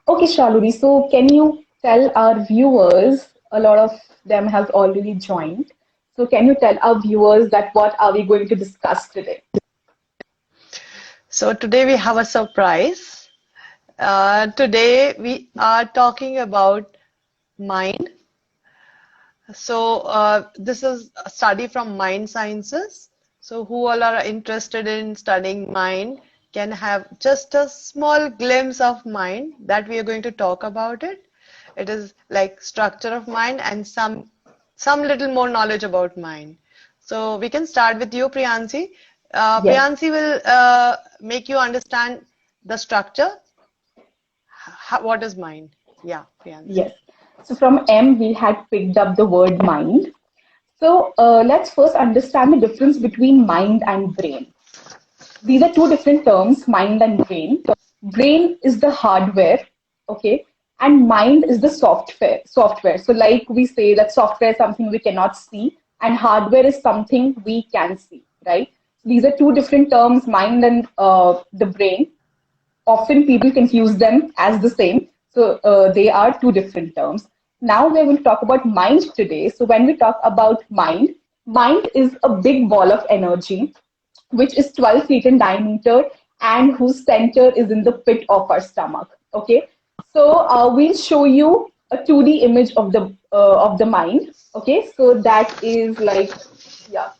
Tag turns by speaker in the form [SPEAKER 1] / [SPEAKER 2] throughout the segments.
[SPEAKER 1] Okay, Shalini, so can you tell our viewers, a lot of them have already joined, so can you tell our viewers that what are we going to discuss today?
[SPEAKER 2] So today we have a surprise. Today we are talking about mind. This is a study from Mind Sciences. So who all are interested in studying mind can have just a small glimpse of mind that we are going to talk about it. It is like structure of mind and some little more knowledge about mind. So we can start with you, Priyansi.
[SPEAKER 1] Yes,
[SPEAKER 2] Priyansi will make you understand the structure. What is mind? Yeah, Priyansi.
[SPEAKER 1] yes. So from M, we had picked up the word mind. So let's first understand the difference between mind and brain. These are two different terms, mind and brain. Brain is the hardware, okay, and mind is the software. Software. So, like we say that software is something we cannot see, and hardware is something we can see, right? These are two different terms, mind and the brain. Often people confuse them as the same. So they are two different terms. Now we're going to talk about mind today. So when we talk about mind, mind is a big ball of energy, which is 12 feet in diameter and whose center is in the pit of our stomach. Okay. So we'll show you a 2D image of the mind. Okay. So that is like, yeah.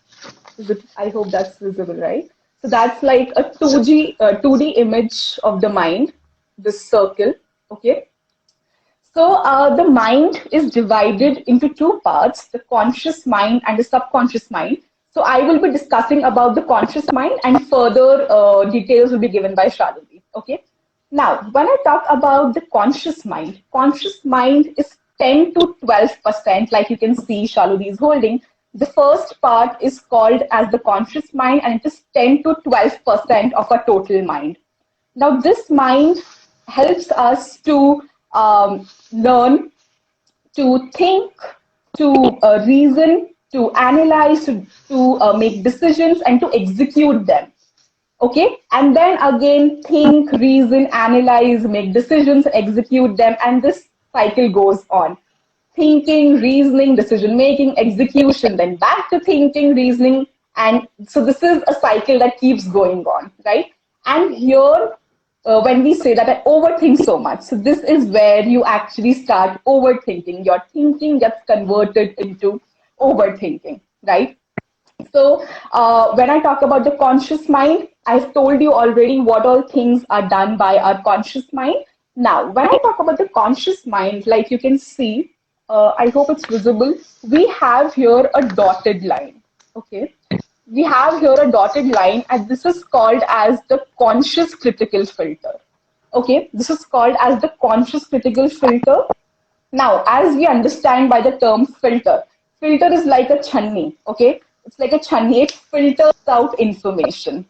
[SPEAKER 1] I hope that's visible, right? So that's like a
[SPEAKER 2] So
[SPEAKER 1] 2D image of the mind, this circle, okay? So the mind is divided into two parts, the conscious mind and the subconscious mind. So I will be discussing about the conscious mind and further details will be given by Shalini, okay? Now, when I talk about the conscious mind is 10 to 12%, like you can see Shalini is holding. The first part is called as the conscious mind and it is 10 to 12% of our total mind. Now, this mind helps us to learn, to think, to reason, to analyze, to make decisions, and to execute them. Okay? And then again, think, reason, analyze, make decisions, execute them, and this cycle goes on. Thinking, reasoning, decision making, execution, then back to thinking, reasoning, and so this is a cycle that keeps going on, right? And here, when we say that I overthink so much, so this is where you actually start overthinking. Your thinking gets converted into overthinking, right? So, when I talk about the conscious mind, I've told you already what all things are done by our conscious mind. Now, when I talk about the conscious mind, like you can see, I hope it's visible, we have here a dotted line. Okay. We have here a dotted line, and this is called as the conscious critical filter. Okay. This is called as the conscious critical filter. Now, as we understand by the term filter, filter is like a chutney, okay? It's like a chutney, it filters out information.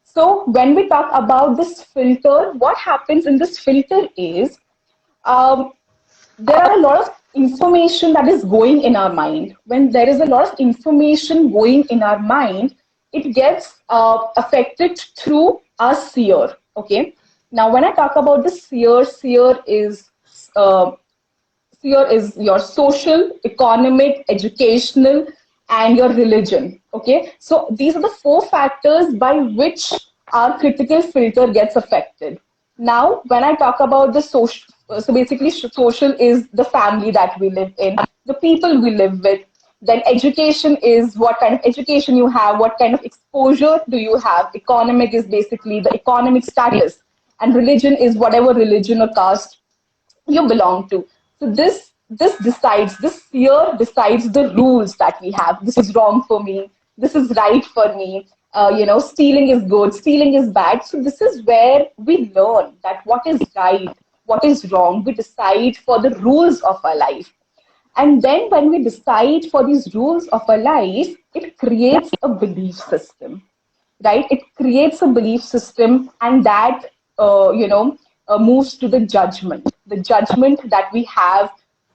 [SPEAKER 1] So, when we talk about this filter, what happens in this filter is um, there are a lot of information that is going in our mind. When there is a lot of information going in our mind, it gets affected through our seer, okay? Now, when I talk about the seer is uh, sphere is your social, economic, educational, and your religion. Okay, so these are the four factors by which our critical filter gets affected. Now, when I talk about the social, so basically, social is the family that we live in, the people we live with. Then education is what kind of education you have, what kind of exposure do you have. Economic is basically the economic status, and religion is whatever religion or caste you belong to. So this decides, this fear decides the rules that we have. This is wrong for me. This is right for me. Stealing is good. Stealing is bad. So this is where we learn that what is right, what is wrong. We decide for the rules of our life. And then when we decide for these rules of our life, it creates a belief system, right? It creates a belief system, and that moves to the judgment that we have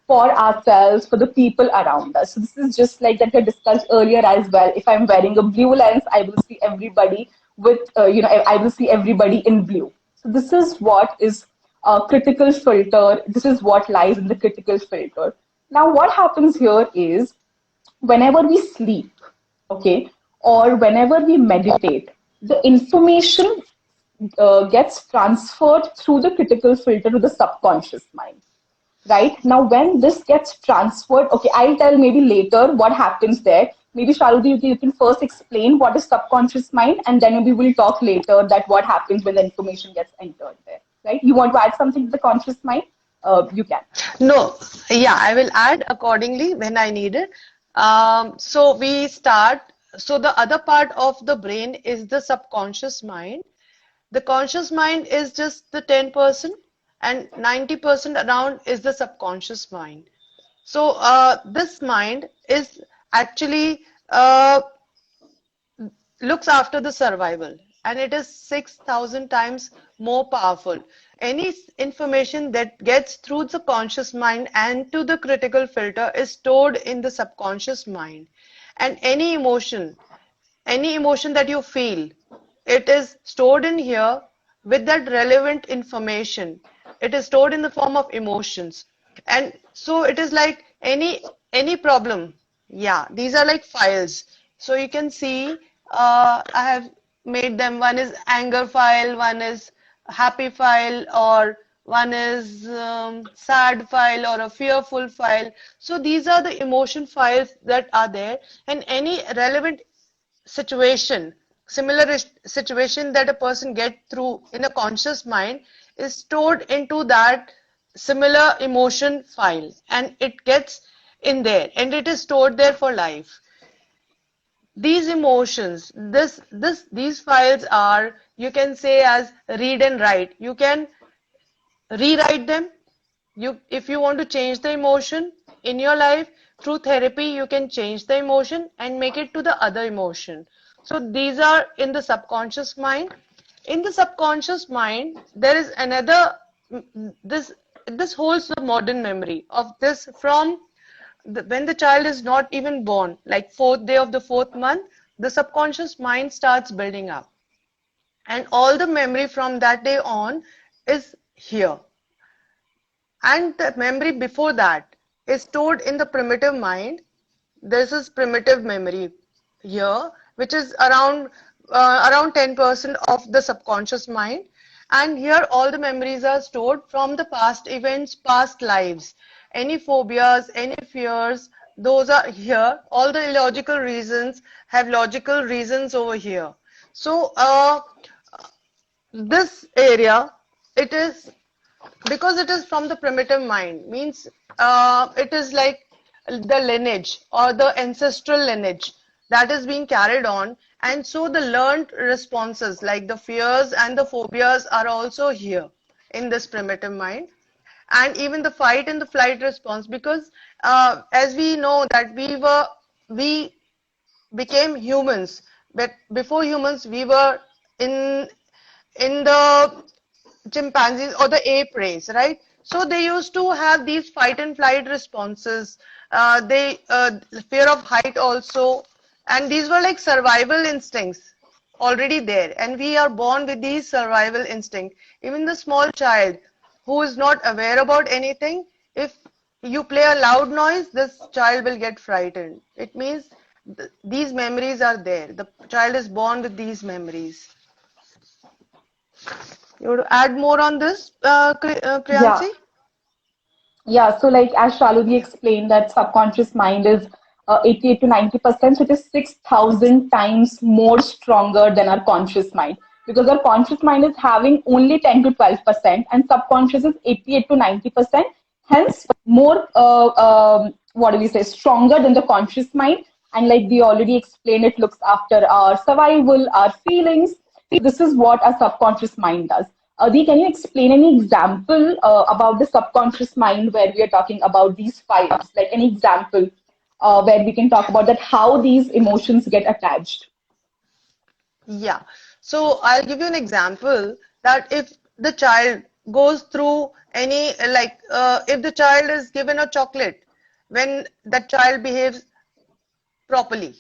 [SPEAKER 1] for ourselves, for the people around us. So this is just like that we discussed earlier as well. If I'm wearing a blue lens, I will see everybody with I will see everybody in blue. So this is what is critical filter. This is what lies in the critical filter. Now, what happens here is whenever we sleep, okay, or whenever we meditate, the information gets transferred through the critical filter to the subconscious mind. Right now, when this gets transferred, okay, I'll tell maybe later what happens there. Maybe Shaludi, you can first explain what is subconscious mind, and then maybe we'll talk later that what happens when the information gets entered there. Right? You want to add something to the conscious mind? You can.
[SPEAKER 2] No, yeah, I will add accordingly when I need it. So we start. So the other part of the brain is the subconscious mind. The conscious mind is just the 10%, and 90% around is the subconscious mind. So this mind is actually looks after the survival, and it is 6,000 times more powerful. Any information that gets through the conscious mind and to the critical filter is stored in the subconscious mind. And any emotion that you feel, it is stored in here with that relevant information. It is stored in the form of emotions. And so it is like any problem. Yeah, these are like files. So you can see I have made them. One is anger file, one is happy file, or one is sad file or a fearful file. So these are the emotion files that are there, and any relevant situation, similar situation that a person get through in a conscious mind is stored into that similar emotion file, and it gets in there and it is stored there for life. These emotions, these files are, you can say, as read and write. You can rewrite them. If you want to change the emotion in your life through therapy, you can change the emotion and make it to the other emotion. So these are in the subconscious mind. In the subconscious mind, there is another, this holds the modern memory of this from when the child is not even born, like 4th day of the 4th month, the subconscious mind starts building up, and all the memory from that day on is here. And the memory before that is stored in the primitive mind. This is primitive memory here, which is around 10% of the subconscious mind. And here all the memories are stored from the past events, past lives. Any phobias, any fears, those are here. All the illogical reasons have logical reasons over here. So this area, it is, because it is from the primitive mind, means it is like the lineage or the ancestral lineage that is being carried on, and so the learned responses like the fears and the phobias are also here in this primitive mind, and even the fight and the flight response, because as we know that we became humans, but before humans we were in the chimpanzees or the ape race, right? So they used to have these fight and flight responses. They fear of height also, and these were like survival instincts already there. And we are born with these survival instincts. Even the small child who is not aware about anything, if you play a loud noise, this child will get frightened. It means these memories are there. The child is born with these memories. You want to add more on this,
[SPEAKER 1] Yeah.
[SPEAKER 2] Priyanshi?
[SPEAKER 1] Yeah, so like as Shaludi explained, that subconscious mind is 88 to 90%, so it is 6,000 times more stronger than our conscious mind, because our conscious mind is having only 10 to 12%, and subconscious is 88 to 90%, hence more, what do we say, stronger than the conscious mind. And like we already explained, it looks after our survival, our feelings. This is what our subconscious mind does. Adi, can you explain any example about the subconscious mind where we are talking about these files? Like any example where we can talk about that, how these emotions get attached?
[SPEAKER 2] Yeah. So I'll give you an example that if the child goes through any, like, if the child is given a chocolate, when that child behaves properly,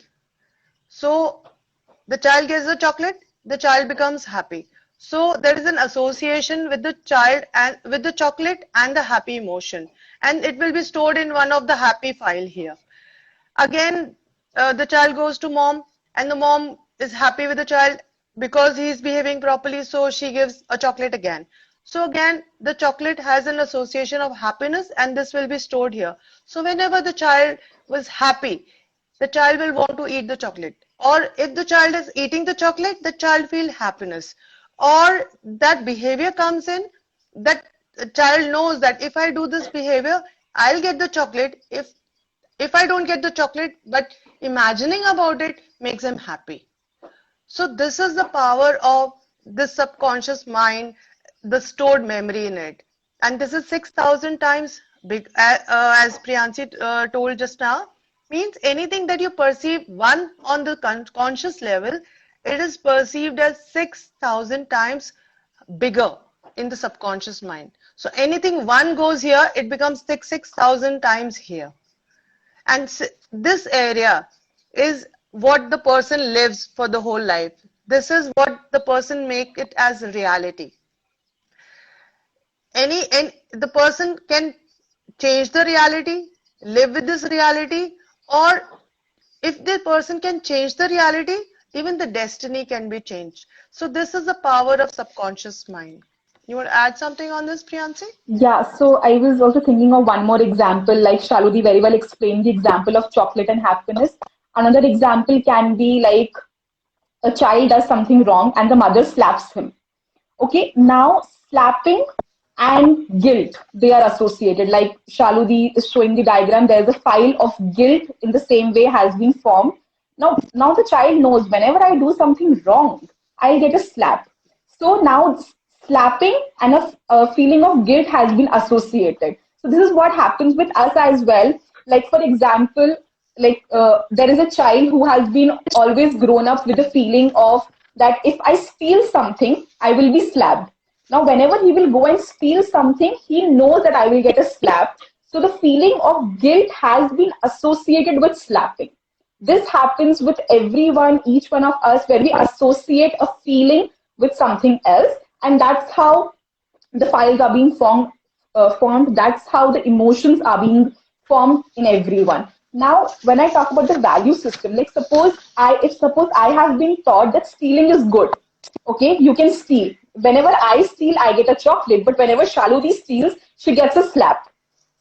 [SPEAKER 2] so the child gets the chocolate, the child becomes happy. So there is an association with the child and with the chocolate and the happy emotion, and it will be stored in one of the happy file here. Again, the child goes to mom, and the mom is happy with the child because he is behaving properly, so she gives a chocolate again. So again, the chocolate has an association of happiness, and this will be stored here. So whenever the child was happy, the child will want to eat the chocolate. Or if the child is eating the chocolate, the child feel happiness. Or that behavior comes in, that the child knows that if I do this behavior, I'll get the chocolate. If I don't get the chocolate, but imagining about it makes him happy. So this is the power of the subconscious mind, the stored memory in it. And this is 6,000 times big, as Priyansi told just now, means anything that you perceive one on the conscious level, it is perceived as 6,000 times bigger in the subconscious mind. So anything one goes here, it becomes 6,000 times here. And this area is what the person lives for the whole life. This is what the person make it as reality. And the person can change the reality, live with this reality, or if the person can change the reality, even the destiny can be changed. So this is the power of subconscious mind. You want to add something on this, Priyansi?
[SPEAKER 1] Yeah, so I was also thinking of one more example, like Shaludi very well explained the example of chocolate and happiness. Another example can be like a child does something wrong and the mother slaps him. Okay, now slapping and guilt, they are associated. Like Shaludi is showing the diagram, there is a file of guilt in the same way has been formed. Now the child knows whenever I do something wrong, I'll get a slap. So now slapping and a feeling of guilt has been associated. So this is what happens with us as well. Like for example, like there is a child who has been always grown up with the feeling of that if I steal something, I will be slapped. Now, whenever he will go and steal something, he knows that I will get a slap. So the feeling of guilt has been associated with slapping. This happens with everyone, each one of us, where we associate a feeling with something else, and that's how the files are being formed. That's how the emotions are being formed in everyone. Now, when I talk about the value system, like suppose I have been taught that stealing is good. Okay, you can steal. Whenever I steal, I get a chocolate. But whenever Shaludi steals, she gets a slap.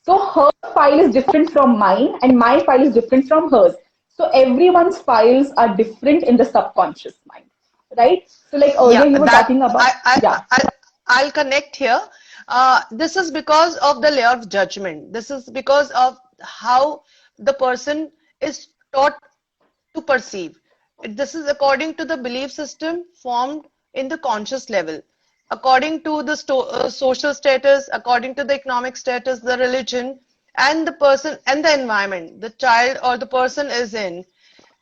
[SPEAKER 1] So her file is different from mine, and my file is different from hers. So everyone's files are different in the subconscious mind, right? So like earlier
[SPEAKER 2] Yeah,
[SPEAKER 1] you were
[SPEAKER 2] that
[SPEAKER 1] talking about, yeah,
[SPEAKER 2] I'll connect here. This is because of the layer of judgment. This is because of how the person is taught to perceive. This is according to the belief system formed in the conscious level. According to the social status, according to the economic status, the religion, and the person and the environment the child or the person is in.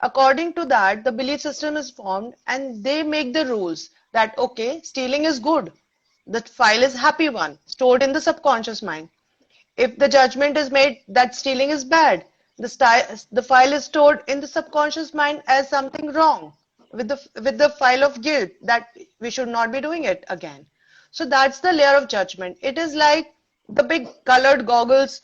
[SPEAKER 2] According to that, the belief system is formed and they make the rules that, okay, stealing is good. The file is happy one, stored in the subconscious mind. If the judgment is made that stealing is bad, the file is stored in the subconscious mind as something wrong with the file of guilt that we should not be doing it again. So that's the layer of judgment. It is like the big colored goggles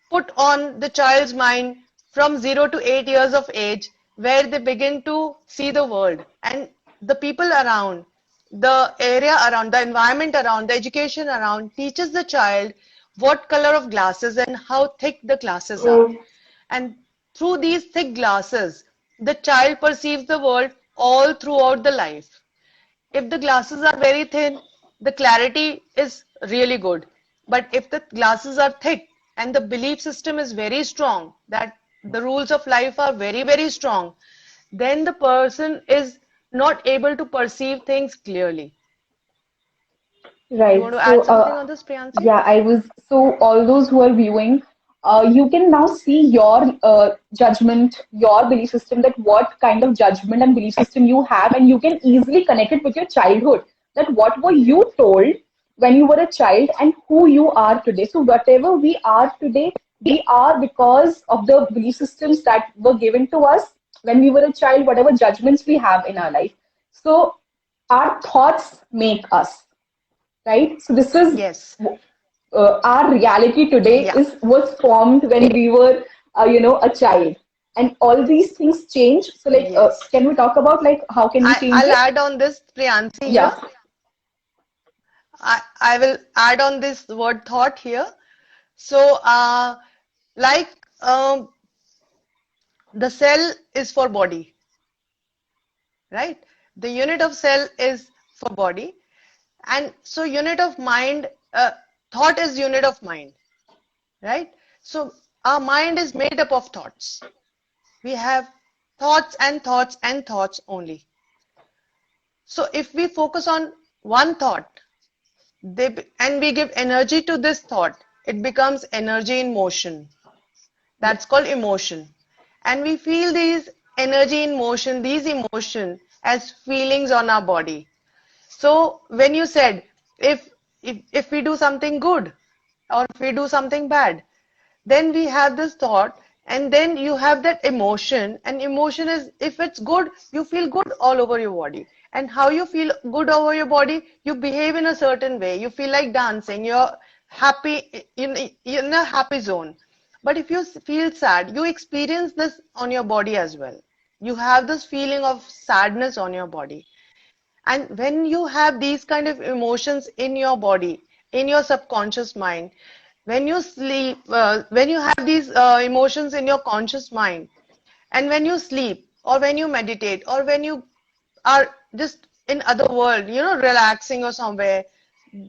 [SPEAKER 2] put on the child's mind from 0 to 8 years of age, where they begin to see the world and the people around, the area around, the environment around, the education around teaches the child what color of glasses and how thick the glasses are. And through these thick glasses, the child perceives the world all throughout the life. If the glasses are very thin, the clarity is really good. But if the glasses are thick and the belief system is very strong, that the rules of life are very, very strong, then the person is not able to perceive things clearly. You
[SPEAKER 1] right.
[SPEAKER 2] want to
[SPEAKER 1] So
[SPEAKER 2] add something on this, Priyansi?
[SPEAKER 1] yeah, so all those who are viewing, you can now see your judgment, your belief system, that what kind of judgment and belief system you have, and you can easily connect it with your childhood. That what were you told when you were a child and who you are today. So whatever we are today, we are because of the belief systems that were given to us when we were a child, whatever judgments we have in our life. So our thoughts make us, right? So this is
[SPEAKER 2] Yes.
[SPEAKER 1] our reality today
[SPEAKER 2] Yeah.
[SPEAKER 1] is was formed when we were, a child, and all these things change. So, like,
[SPEAKER 2] Yes.
[SPEAKER 1] can we talk about like how can we change
[SPEAKER 2] I'll
[SPEAKER 1] it?
[SPEAKER 2] add on this, Priyansi here.
[SPEAKER 1] Yeah,
[SPEAKER 2] I will add on this word thought here. So, like the cell is for body, right? The unit of cell is for body, and so unit of mind, thought is unit of mind, right? So our mind is made up of thoughts. We have thoughts and thoughts and thoughts only. So if we focus on one thought, and we give energy to this thought, it becomes energy in motion.
[SPEAKER 1] yeah,
[SPEAKER 2] That's called emotion. And we feel these energy in motion, these emotion as feelings on our body. So when you said if we do something good or if we do something bad, then we have this thought and then you have that emotion, and emotion is, if it's good, you feel good all over your body. And how you feel good over your body, you behave in a certain way, you feel like dancing, you're happy, in a happy zone. But if you feel sad, you experience this on your body as well. You have this feeling of sadness on your body. And when you have these kind of emotions in your body, in your subconscious mind, when you sleep, when you have these emotions in your conscious mind, and when you sleep, or when you meditate, or when you are just in other world, relaxing or somewhere,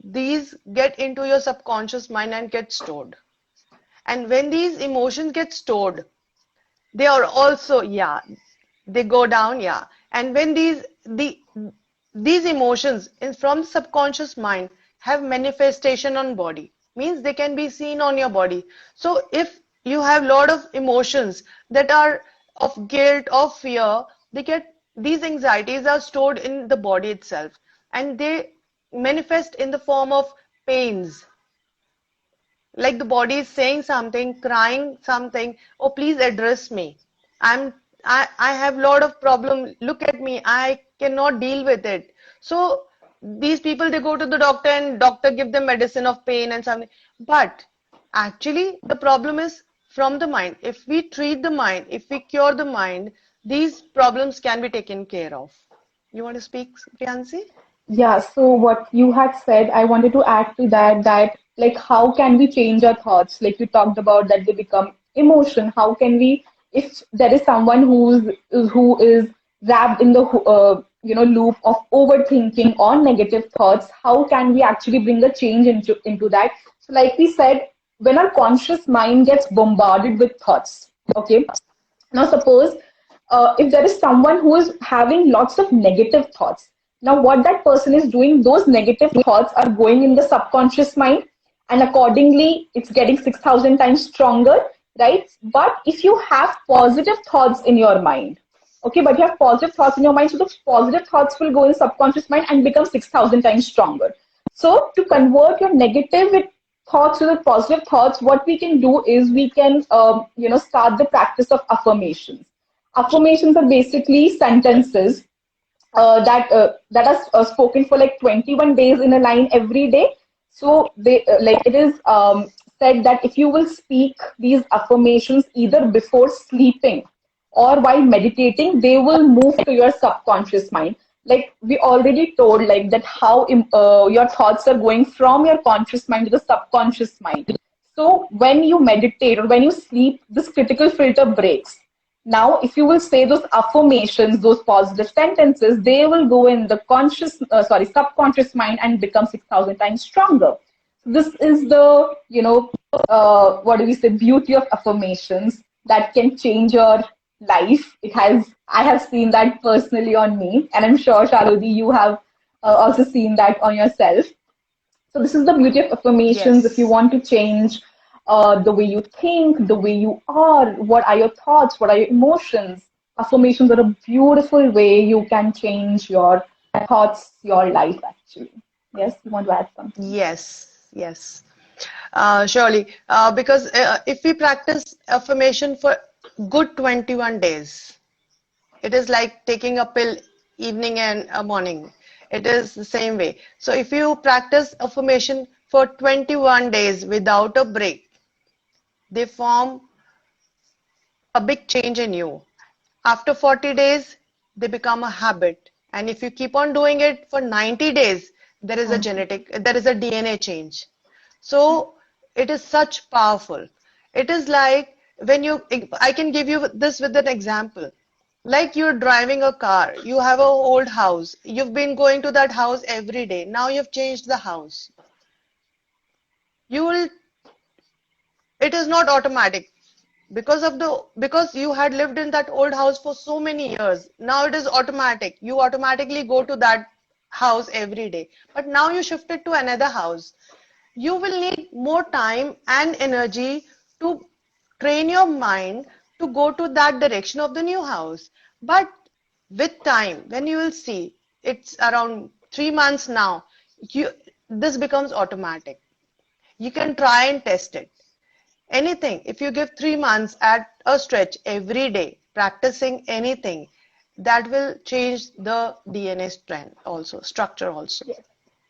[SPEAKER 2] these get into your subconscious mind and get stored. And when these emotions get stored, they are also, yeah, they go down, yeah. And when these emotions from the subconscious mind have manifestation on body, means they can be seen on your body. So if you have lot of emotions that are of guilt or fear, these anxieties are stored in the body itself, and they manifest in the form of pains, like the body is saying something, crying something, oh please address me. I have lot of problem. Look at me. I cannot deal with it. So these people, they go to the doctor and doctor give them medicine of pain and something. But actually the problem is from the mind. If we treat the mind, if we cure the mind, these problems can be taken care of. You want to speak, Priyansi?
[SPEAKER 1] yeah. So what you had said, I wanted to add to that, that like how can we change our thoughts? Like you talked about that they become emotion. How can we, if there is someone who is wrapped in the loop of overthinking or negative thoughts, how can we actually bring a change into that? So like we said, when our conscious mind gets bombarded with thoughts, okay. Now, suppose if there is someone who is having lots of negative thoughts, now what that person is doing, those negative thoughts are going in the subconscious mind, and accordingly, it's getting 6,000 times stronger, right? But if you have positive thoughts in your mind, okay, but you have positive thoughts in your mind, so the positive thoughts will go in subconscious mind and become 6,000 times stronger. So, to convert your negative thoughts to the positive thoughts, what we can do is we can, start the practice of affirmations. Affirmations are basically sentences that are spoken for like 21 days in a line every day. So they like it is said that if you will speak these affirmations either before sleeping or while meditating, they will move to your subconscious mind. Like we already told, like that how your thoughts are going from your conscious mind to the subconscious mind. So when you meditate or when you sleep, this critical filter breaks. Now, if you will say those affirmations, those positive sentences, they will go in the subconscious mind and become 6,000 times stronger. This is the, what do we say, beauty of affirmations that can change your life. I have seen that personally on me, and I'm sure, Shalodi, you have also seen that on yourself. So this is the beauty of affirmations. If you
[SPEAKER 2] Yes.
[SPEAKER 1] want to change the way you think, the way you are, what are your thoughts, what are your emotions, affirmations are a beautiful way you can change your thoughts, your life actually. Yes, you want to add something?
[SPEAKER 2] Yes, yes. Surely, because if we practice affirmation for good 21 days, it is like taking a pill evening and morning. it is the same way. So if you practice affirmation for 21 days without a break, they form a big change in you. After 40 days, they become a habit. And if you keep on doing it for 90 days, there is a DNA change. So it is such powerful. It is like when you, I can give you this with an example. Like you're driving a car, you have an old house, you've been going to that house every day. Now you've changed the house. You will, it is not automatic because you had lived in that old house for so many years. Now it is automatic. You automatically go to that house every day. But now you shifted to another house. You will need more time and energy to train your mind to go to that direction of the new house. But with time, when you will see, it's around 3 months now, you this becomes automatic. You can try and test it. Anything, if you give 3 months at a stretch every day, practicing anything, that will change the DNA strength also, structure also.
[SPEAKER 1] Yes.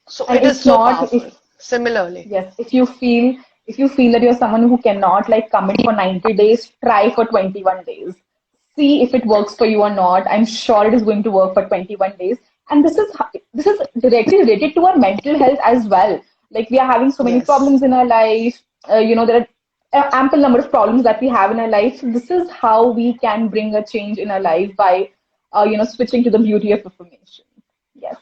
[SPEAKER 2] So
[SPEAKER 1] And
[SPEAKER 2] it is
[SPEAKER 1] if
[SPEAKER 2] so
[SPEAKER 1] not, if
[SPEAKER 2] powerful. Similarly,
[SPEAKER 1] yes, if you feel that you're someone who cannot like commit for 90 days, try for 21 days. See if it works for you or not. I'm sure it is going to work for 21 days. And this is directly related to our mental health as well. Like we are having so many
[SPEAKER 2] yes.
[SPEAKER 1] problems in our life. There are ample number of problems that we have in our life. So this is how we can bring a change in our life by, switching to the beauty of affirmation. Yes,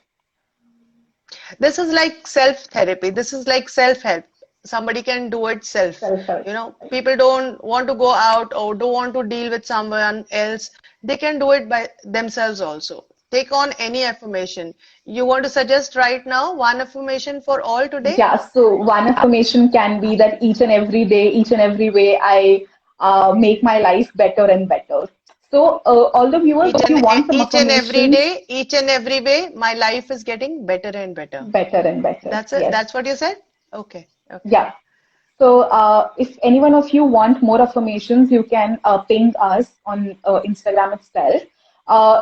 [SPEAKER 2] This is like self-therapy. This is like self-help. Somebody can do it self.
[SPEAKER 1] self-help.
[SPEAKER 2] You know, people don't want to go out or don't want to deal with someone else. They can do it by themselves also. Take on any affirmation. You want to suggest right now one affirmation for all today?
[SPEAKER 1] Yeah, so one affirmation can be that each and every day, each and every way, I make my life better and better. So, all the viewers, if you want some
[SPEAKER 2] Each and every
[SPEAKER 1] affirmations,
[SPEAKER 2] day, each and every way, my life is getting better and better.
[SPEAKER 1] better and better.
[SPEAKER 2] That's it.
[SPEAKER 1] Yes.
[SPEAKER 2] That's what you said? Okay. Okay.
[SPEAKER 1] Yeah. So, if any one of you want more affirmations, you can ping us on Instagram itself.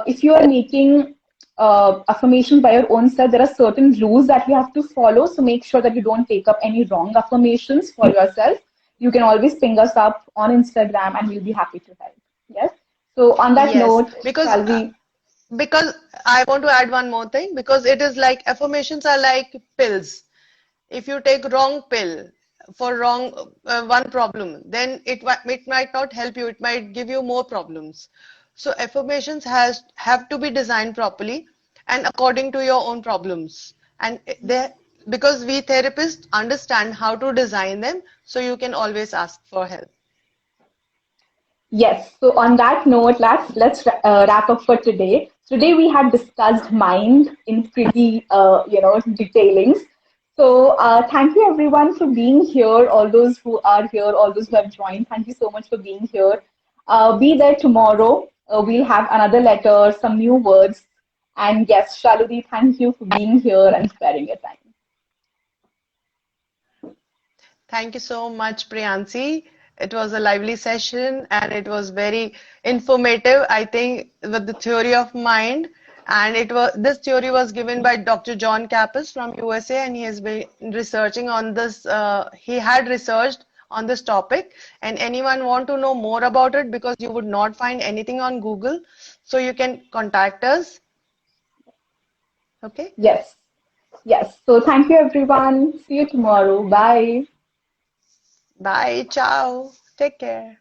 [SPEAKER 1] If you are making affirmations by your own self, there are certain rules that you have to follow. So, make sure that you don't take up any wrong affirmations for yourself. You can always ping us up on Instagram and we'll be happy to help. Yes. So, on that
[SPEAKER 2] Yes,
[SPEAKER 1] note, shall we?
[SPEAKER 2] because I want to add one more thing because it is like affirmations are like pills. If you take wrong pill for wrong one problem, then it might not help you. It might give you more problems. So affirmations has have to be designed properly and according to your own problems. And they because we therapists understand how to design them, so you can always ask for help.
[SPEAKER 1] Yes. So on that note, let's wrap up for today. Today we had discussed mind in pretty detailings. So thank you everyone for being here. All those who are here, all those who have joined, thank you so much for being here. Be there tomorrow. We'll have another letter, some new words, and yes, Shaludi, thank you for being here and sparing your time.
[SPEAKER 2] Thank you so much, Priyansi. It was a lively session and it was very informative, I think, with the theory of mind. And it was this theory was given by Dr. John Kappas from USA, and he has been researching on this. He had researched on this topic, and anyone want to know more about it because you would not find anything on Google, so you can contact us. Okay.
[SPEAKER 1] Yes, yes. So thank you everyone. See you tomorrow. Bye.
[SPEAKER 2] Bye. Ciao. Take care.